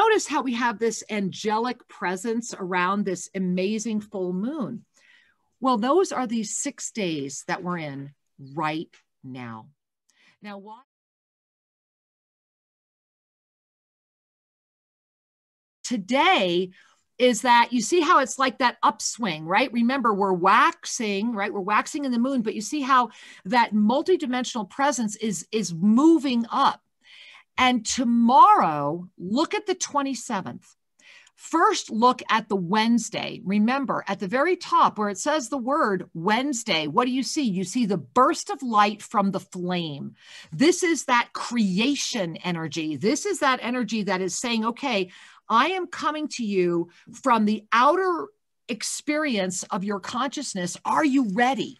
notice how we have this angelic presence around this amazing full moon. Well, those are these 6 days that we're in right now. Now, why? Today is that you see how it's like that upswing, right? Remember, we're waxing, right? We're waxing in the moon, but you see how that multidimensional presence is moving up. And tomorrow, look at the 27th. First, look at the Wednesday. Remember, at the very top where it says the word Wednesday, what do you see? You see the burst of light from the flame. This is that creation energy. This is that energy that is saying, okay, I am coming to you from the outer experience of your consciousness. Are you ready?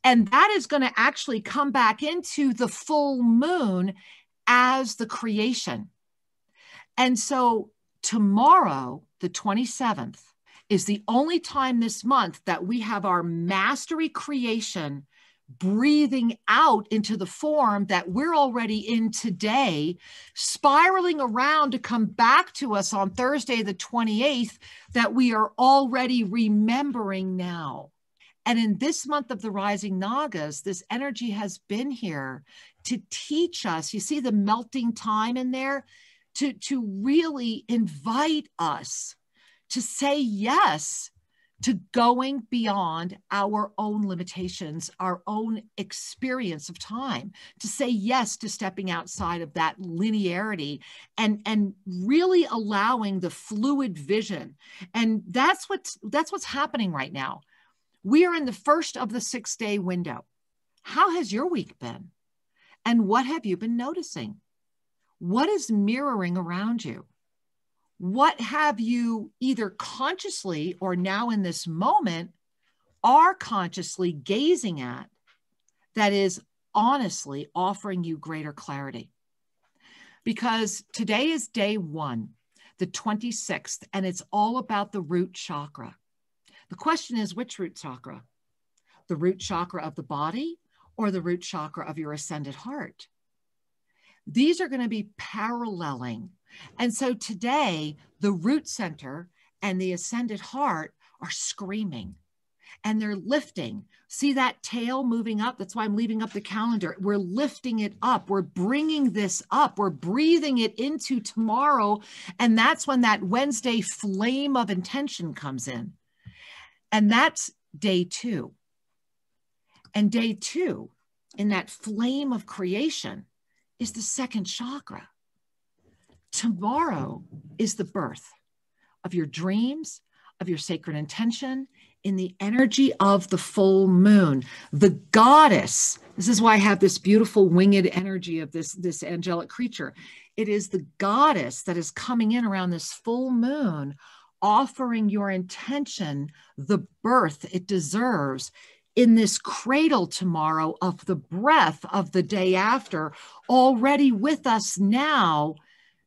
And that is going to actually come back into the full moon as the creation. And so tomorrow, the 27th, is the only time this month that we have our mastery creation breathing out into the form that we're already in today, spiraling around to come back to us on Thursday, the 28th, that we are already remembering now. And in this month of the rising Nagas, this energy has been here to teach us, you see the melting time in there, to really invite us to say yes to going beyond our own limitations, our own experience of time, to say yes to stepping outside of that linearity and really allowing the fluid vision. And that's what's happening right now. We are in the first of the 6-day window. How has your week been? And what have you been noticing? What is mirroring around you? What have you either consciously or now in this moment are consciously gazing at that is honestly offering you greater clarity? Because today is day 1, the 26th, and it's all about the root chakra. The question is, which root chakra? The root chakra of the body or the root chakra of your ascended heart? These are going to be paralleling. And so today, the root center and the ascended heart are screaming and they're lifting. See that tail moving up? That's why I'm leaving up the calendar. We're lifting it up. We're bringing this up. We're breathing it into tomorrow. And that's when that Wednesday flame of intention comes in. And that's day 2. And day 2, in that flame of creation, is the second chakra. Tomorrow is the birth of your dreams, of your sacred intention, in the energy of the full moon. The goddess, this is why I have this beautiful winged energy of this angelic creature. It is the goddess that is coming in around this full moon, offering your intention the birth it deserves in this cradle tomorrow of the breath of the day after, already with us now,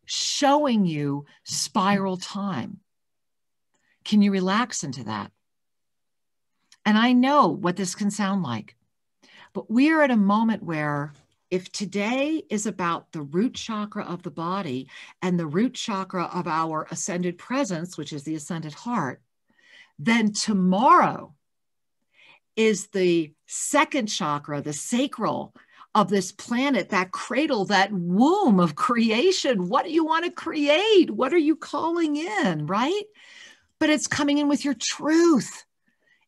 showing you spiral time. Can you relax into that? And I know what this can sound like, but we are at a moment where if today is about the root chakra of the body and the root chakra of our ascended presence, which is the ascended heart, then tomorrow is the second chakra, the sacral of this planet, that cradle, that womb of creation. What do you want to create? What are you calling in, right? But it's coming in with your truth.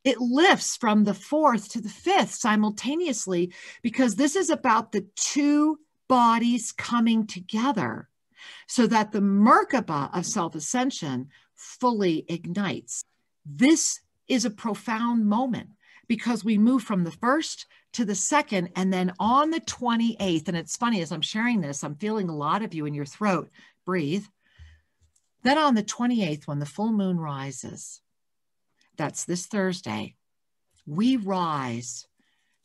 It lifts from the 4th to the 5th simultaneously, because this is about the 2 bodies coming together so that the Merkaba of self-ascension fully ignites. This is a profound moment, because we move from the 1st to the 2nd, and then on the 28th, and it's funny, as I'm sharing this, I'm feeling a lot of you in your throat. Breathe. Then on the 28th, when the full moon rises, that's this Thursday, we rise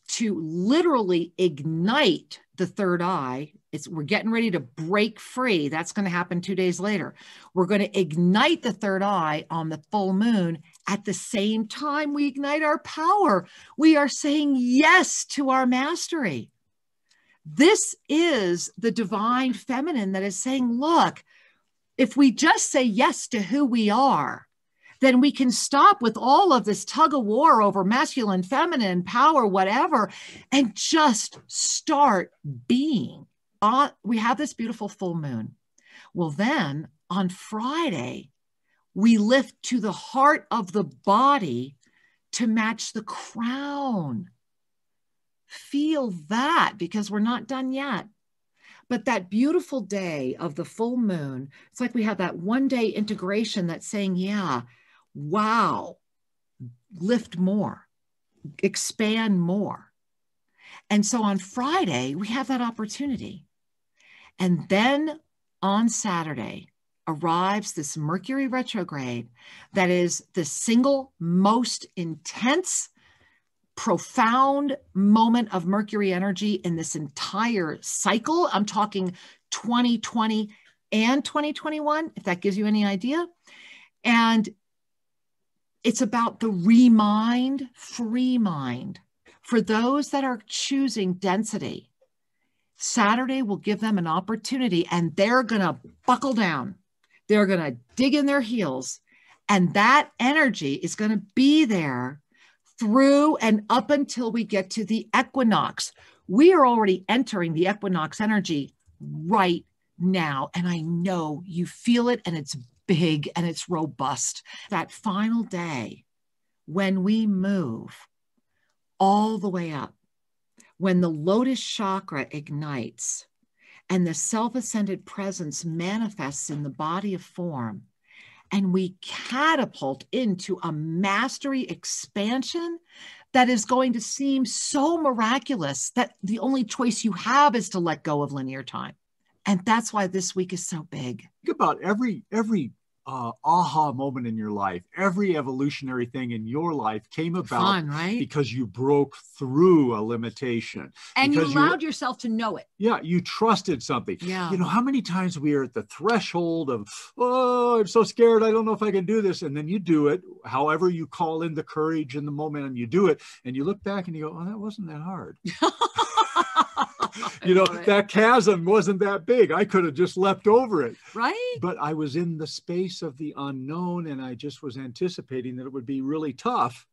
to literally ignite the third eye. We're getting ready to break free. That's going to happen 2 days later. We're going to ignite the third eye on the full moon. At the same time, we ignite our power. We are saying yes to our mastery. This is the divine feminine that is saying, look, if we just say yes to who we are, then we can stop with all of this tug of war over masculine, feminine, power, whatever, and just start being. We have this beautiful full moon. Well, then on Friday, we lift to the heart of the body to match the crown. Feel that, because we're not done yet. But that beautiful day of the full moon, it's like we have that 1 day integration that's saying, yeah, wow, lift more, expand more. And so on Friday, we have that opportunity. And then on Saturday arrives this Mercury retrograde that is the single most intense, profound moment of Mercury energy in this entire cycle. I'm talking 2020 and 2021, if that gives you any idea. And it's about the remind, free mind. For those that are choosing density, Saturday will give them an opportunity, and they're going to buckle down. They're going to dig in their heels, and that energy is going to be there through and up until we get to the equinox. We are already entering the equinox energy right now, and I know you feel it, and it's big and it's robust. That final day when we move all the way up, when the lotus chakra ignites and the self-ascended presence manifests in the body of form, and we catapult into a mastery expansion that is going to seem so miraculous that the only choice you have is to let go of linear time. And that's why this week is so big. Think about every aha moment in your life, every evolutionary thing in your life came about right? Because you broke through a limitation. And you allowed yourself to know it. Yeah, you trusted something. Yeah. You know, how many times we are at the threshold of, oh, I'm so scared, I don't know if I can do this. And then you do it, however you call in the courage and the momentum, you do it. And you look back and you go, oh, that wasn't that hard. You know, that chasm wasn't that big. I could have just leapt over it. Right. But I was in the space of the unknown, and I just was anticipating that it would be really tough.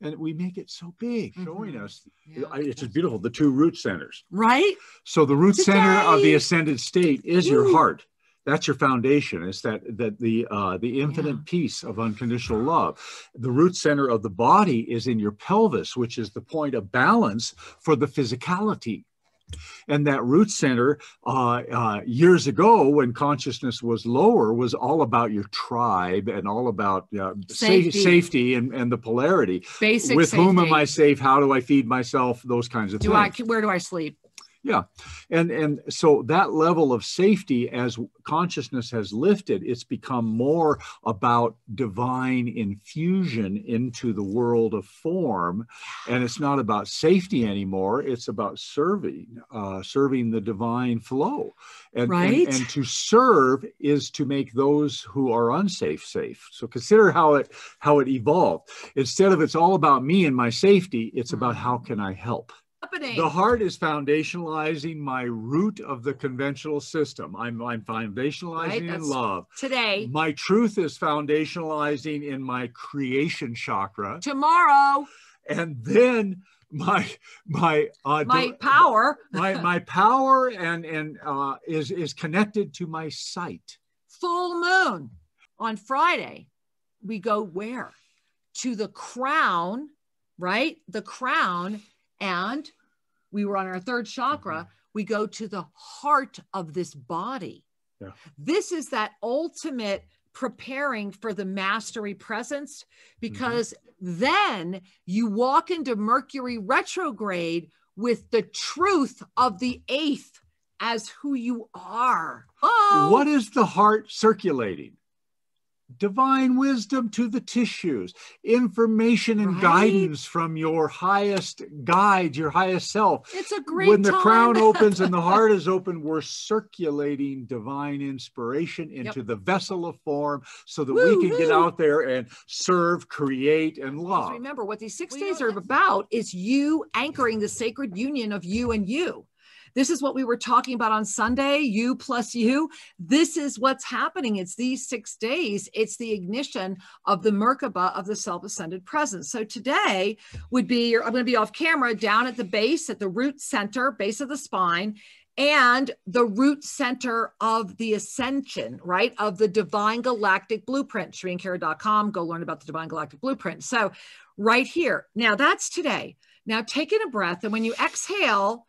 And we make it so big, showing us. Yeah, it's just beautiful, the two root centers. Right. So the root center of the ascended state is your heart. That's your foundation. It's the infinite peace of unconditional love. The root center of the body is in your pelvis, which is the point of balance for the physicality. And that root center, years ago, when consciousness was lower, was all about your tribe and all about safety and the polarity. Basic with safety. whom am I safe? How do I feed myself? Those kinds of things. Where do I sleep? Yeah. And so that level of safety, as consciousness has lifted, it's become more about divine infusion into the world of form. And it's not about safety anymore. It's about serving the divine flow. And to serve is to make those who are unsafe safe. So consider how it evolved. Instead of it's all about me and my safety, it's about how can I help? The heart is foundationalizing my root of the conventional system. I'm foundationalizing in love. Today. My truth is foundationalizing in my creation chakra. Tomorrow. And then my power. my power is connected to my sight. Full moon. On Friday, we go where? To the crown, right? The crown. And we were on our third chakra. We go to the heart of this body. Yeah. This is that ultimate preparing for the mastery presence, because then you walk into Mercury retrograde with the truth of the eighth as who you are. Oh. What is the heart circulating? Divine wisdom to the tissues, information and guidance from your highest guide, your highest self. It's a great When the crown opens and the heart is open, we're circulating divine inspiration into the vessel of form so that we can get out there and serve, create, and love. Remember, what these 6 days are about is you anchoring the sacred union of you and you. This is what we were talking about on Sunday, you plus you. This is what's happening. It's these 6 days. It's the ignition of the Merkaba of the self-ascended presence. So today would be, I'm going to be off camera down at the base, at the root center, base of the spine, and the root center of the ascension, right? Of the Divine Galactic Blueprint, ShriAndKara.com. Go learn about the Divine Galactic Blueprint. So right here. Now that's today. Now taking a breath. And when you exhale,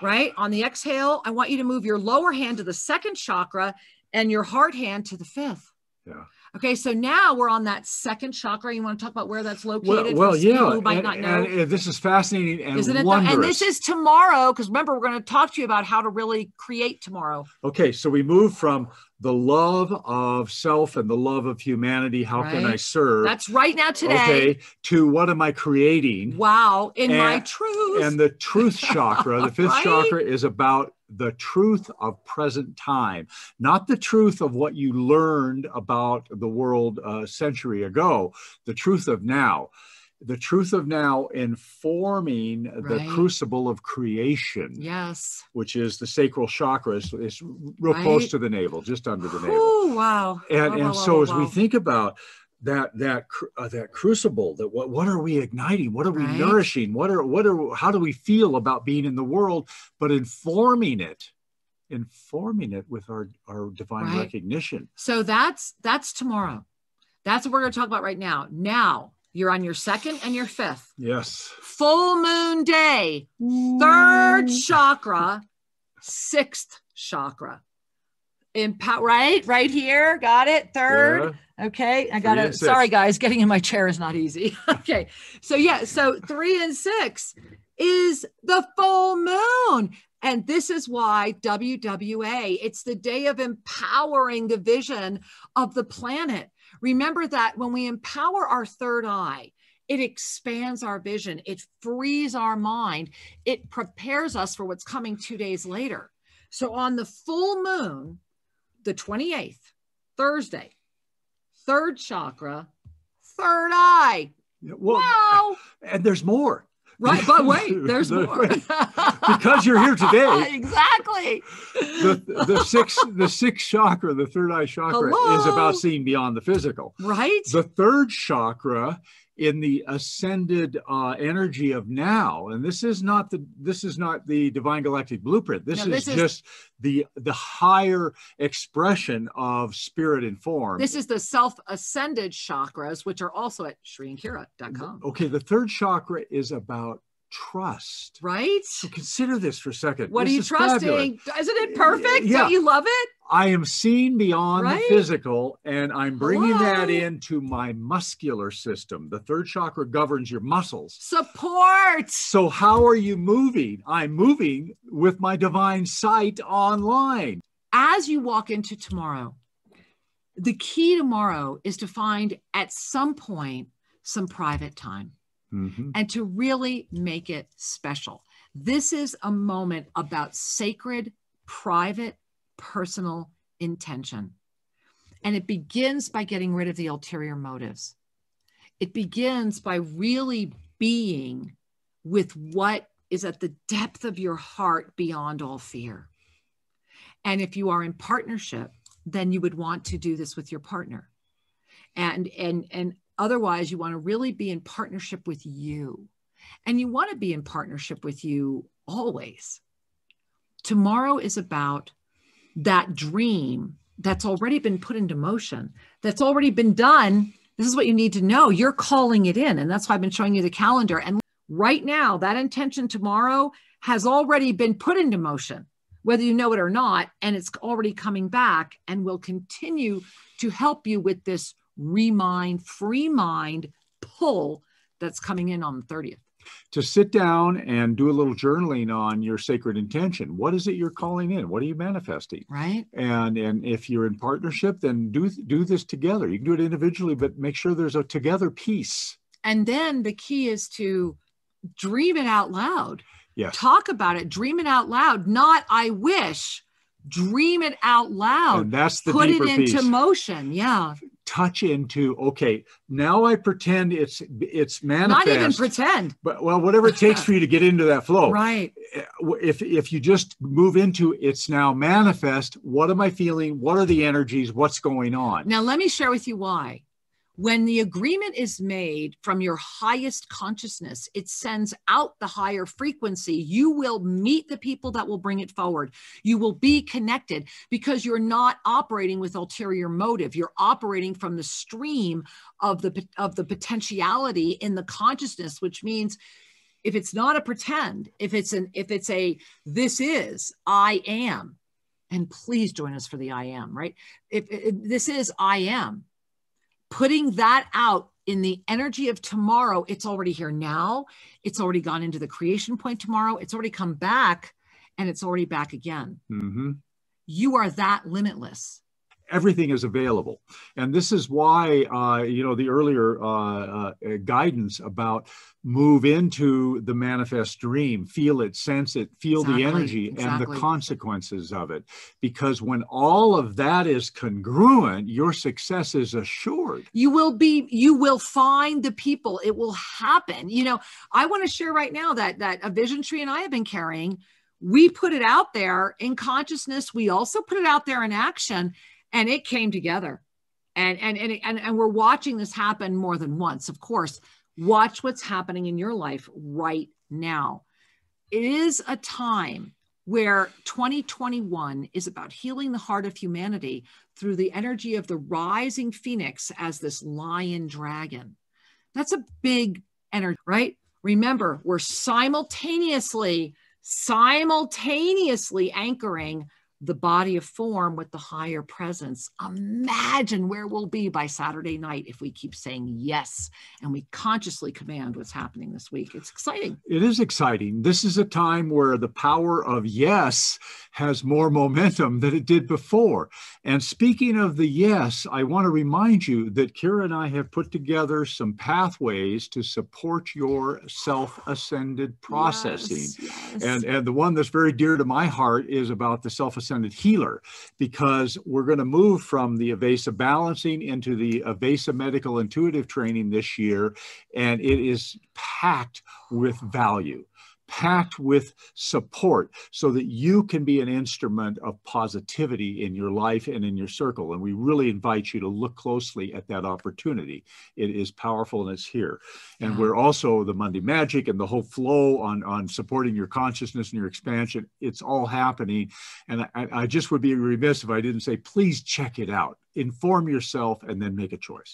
right? On the exhale, I want you to move your lower hand to the 2nd chakra and your heart hand to the 5th. Yeah. Okay, so now we're on that 2nd chakra. You want to talk about where that's located? Well, yeah. Who might not know. And this is fascinating and Isn't it? wondrous. And this is tomorrow, because remember, we're going to talk to you about how to really create tomorrow. Okay, so we move from the love of self and the love of humanity. How can I serve? That's right now today. Okay, to what am I creating? Wow, my truth. And the truth chakra, the 5th Right? chakra, is about the truth of present time, not the truth of what you learned about the world a century ago, the truth of now. The truth of now informing the crucible of creation. Yes. Which is the sacral chakra. It's real close to the navel, just under the navel. Oh, wow. And so as we think about that crucible, that what are we igniting? What are we nourishing? How do we feel about being in the world? But informing it with our divine recognition. So that's tomorrow. That's what we're going to talk about right now. Now you're on your 2nd and your 5th. Yes. Full moon day, 3rd chakra, 6th chakra. Right here. Got it. 3rd. Yeah. Okay. I got it. Sorry, guys. Getting in my chair is not easy. Okay. So yeah. So 3 and 6 is the full moon. And this is why WWA, it's the day of empowering the vision of the planet. Remember that when we empower our 3rd eye, it expands our vision. It frees our mind. It prepares us for what's coming 2 days later. So on the full moon, the 28th, Thursday, 3rd chakra, 3rd eye. Well, wow. And there's more. Right, but wait, there's more. Because you're here today. Exactly. The sixth chakra, the 3rd eye chakra, is about seeing beyond the physical. Right. The 3rd chakra in the ascended energy of now, and this is not the Divine Galactic Blueprint. This is just the higher expression of spirit and form. This is the self-ascended chakras, which are also at ShriAndKara.com. Okay, the 3rd chakra is about trust. Right? So consider this for a second. What are you trusting? Fabulous. Isn't it perfect? Yeah. Don't you love it? I am seeing beyond the physical, and I'm bringing that into my muscular system. The 3rd chakra governs your muscles. Support. So how are you moving? I'm moving with my divine sight online. As you walk into tomorrow, the key tomorrow is to find at some point some private time. And to really make it special. This is a moment about sacred, private, personal intention. And it begins by getting rid of the ulterior motives. It begins by really being with what is at the depth of your heart beyond all fear. And if you are in partnership, then you would want to do this with your partner. And otherwise, you want to really be in partnership with you. And you want to be in partnership with you always. Tomorrow is about that dream that's already been put into motion, that's already been done. This is what you need to know. You're calling it in. And that's why I've been showing you the calendar. And right now, that intention tomorrow has already been put into motion, whether you know it or not. And it's already coming back and will continue to help you with this remind, free mind pull that's coming in on the 30th. To sit down and do a little journaling on your sacred intention. What is it you're calling in? What are you manifesting? Right. And if you're in partnership, then do this together. You can do it individually, but make sure there's a together piece. And then the key is to dream it out loud. Yes. Talk about it. Dream it out loud. Not I wish. Dream it out loud. And that's the Put deeper it into piece. motion. Yeah. touch into, okay, now I pretend it's manifest. Not even pretend. But well, whatever it takes for you to get into that flow. Right. If you just move into it's now manifest, what am I feeling? What are the energies? What's going on? Now, let me share with you why. When the agreement is made from your highest consciousness, it sends out the higher frequency. You will meet the people that will bring it forward. You will be connected because you're not operating with ulterior motive. You're operating from the stream of the potentiality in the consciousness, which means if it's not a pretend, if it's a this is, I am, and please join us for the I am, right? If this is I am. Putting that out in the energy of tomorrow, it's already here now. It's already gone into the creation point tomorrow. It's already come back and it's already back again. Mm-hmm. You are that limitless. Everything is available. And this is why, the earlier guidance about move into the manifest dream, feel it, sense it, feel the energy and the consequences of it. Because when all of that is congruent, your success is assured. You will find the people. It will happen. I want to share right now that a vision tree and I have been carrying, we put it out there in consciousness. We also put it out there in action. And it came together, and we're watching this happen more than once. Of course, watch what's happening in your life right now. It is a time where 2021 is about healing the heart of humanity through the energy of the rising phoenix as this lion dragon. That's a big energy, right? Remember, we're simultaneously anchoring the body of form with the higher presence. Imagine where we'll be by Saturday night if we keep saying yes and we consciously command what's happening this week. It's exciting. It is exciting. This is a time where the power of yes has more momentum than it did before. And speaking of the yes, I want to remind you that Kira and I have put together some pathways to support your self-ascended processing. Yes. And the one that's very dear to my heart is about the self-ascended healer, because we're going to move from the Avesa balancing into the Avesa medical intuitive training this year. And it is packed with value, packed with support so that you can be an instrument of positivity in your life and in your circle. And we really invite you to look closely at that opportunity. It is powerful and it's here. And we're also the Monday Magic and the whole flow on supporting your consciousness and your expansion. It's all happening. And I just would be remiss if I didn't say, please check it out. Inform yourself and then make a choice.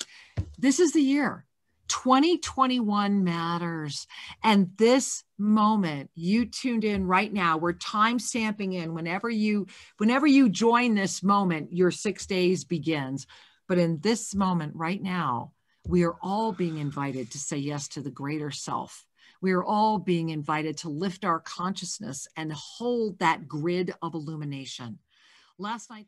This is the year. 2021 matters. And this moment you tuned in right now, we're time stamping in whenever you join this moment, your 6 days begins. But in this moment right now, we are all being invited to say yes to the greater self. We are all being invited to lift our consciousness and hold that grid of illumination. Last night,